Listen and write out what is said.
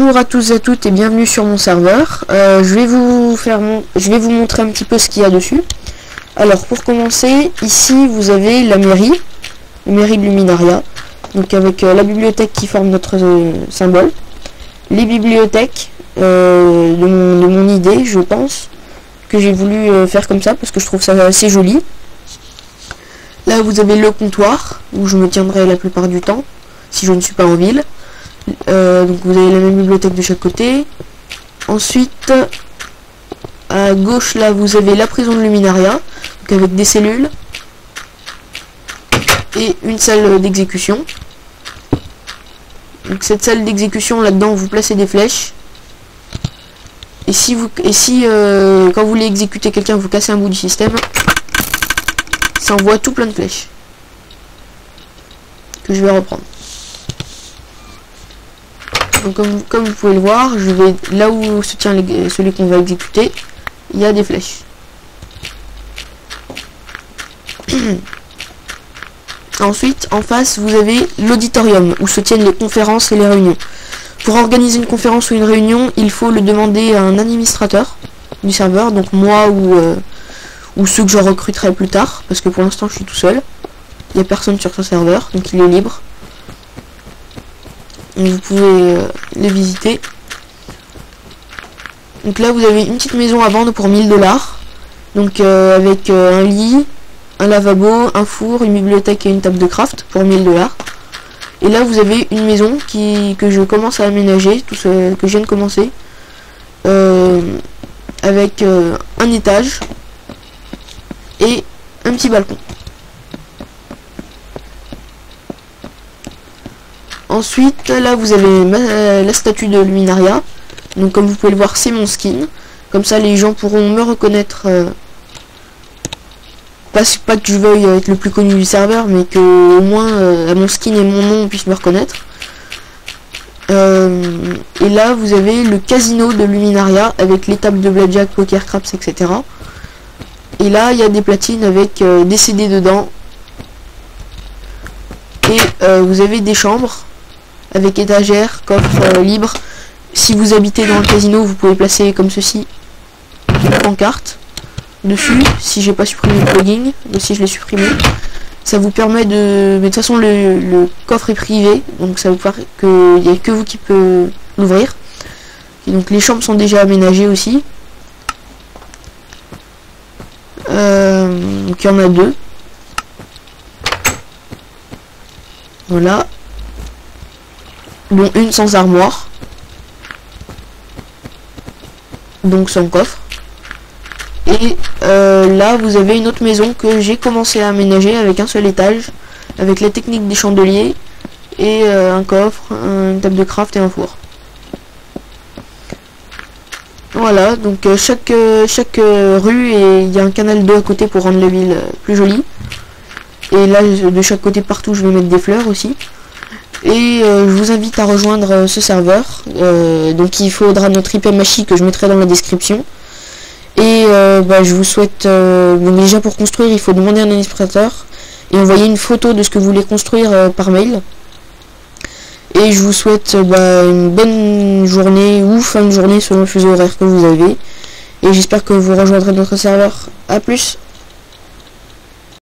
Bonjour à tous et à toutes et bienvenue sur mon serveur. Je vais vous montrer un petit peu ce qu'il y a dessus. Alors pour commencer, ici vous avez la mairie de Luminaria, donc avec la bibliothèque qui forme notre symbole, les bibliothèques de mon idée, je pense que j'ai voulu faire comme ça parce que je trouve ça assez joli. Là vous avez le comptoir où je me tiendrai la plupart du temps si je ne suis pas en ville. Donc vous avez la même bibliothèque de chaque côté. Ensuite à gauche là vous avez la prison de Luminaria, donc avec des cellules et une salle d'exécution. Donc cette salle d'exécution, là dedans vous placez des flèches, et si quand vous voulez exécuter quelqu'un, vous cassez un bout du système, ça envoie tout plein de flèches que je vais reprendre. Donc comme vous pouvez le voir, je vais là où se tient celui qu'on va exécuter, il y a des flèches. Ensuite, en face, vous avez l'auditorium où se tiennent les conférences et les réunions. Pour organiser une conférence ou une réunion, il faut le demander à un administrateur du serveur, donc moi ou ceux que je recruterai plus tard, parce que pour l'instant je suis tout seul. Il n'y a personne sur ce serveur, donc il est libre. Donc vous pouvez les visiter. Donc là vous avez une petite maison à vendre pour 1000 $, donc avec un lit, un lavabo, un four, une bibliothèque et une table de craft pour 1000 $. Et là vous avez une maison que je commence à aménager, que je viens de commencer, avec un étage et un petit balcon. Ensuite, là vous avez la statue de Luminaria. Donc comme vous pouvez le voir, c'est mon skin. Comme ça les gens pourront me reconnaître. Pas que je veuille être le plus connu du serveur, mais que au moins mon skin et mon nom puissent me reconnaître. Et là vous avez le casino de Luminaria avec les tables de blackjack, poker, craps, etc. Et là il y a des platines avec des CD dedans. Et vous avez des chambres avec étagères, coffres libres. Si vous habitez dans le casino, vous pouvez placer comme ceci une pancarte dessus. Si j'ai pas supprimé le plugin, mais si je l'ai supprimé, ça vous permet de... Mais de toute façon le coffre est privé, donc ça veut dire qu'il n'y a que vous qui peut l'ouvrir. Et donc les chambres sont déjà aménagées aussi. Donc il y en a deux. Voilà. Dont une sans armoire, donc sans coffre. Et là vous avez une autre maison que j'ai commencé à aménager avec un seul étage, avec la technique des chandeliers et un coffre, une table de craft et un four. Voilà, donc chaque rue, il y a un canal d'eau à côté pour rendre la ville plus jolie. Et là de chaque côté partout je vais mettre des fleurs aussi. Et je vous invite à rejoindre ce serveur. Donc il faudra notre IP Machi que je mettrai dans la description. Et je vous souhaite... déjà pour construire, il faut demander un administrateur et envoyer une photo de ce que vous voulez construire par mail. Et je vous souhaite une bonne journée ou fin de journée selon le fuseau horaire que vous avez. Et j'espère que vous rejoindrez notre serveur. A plus.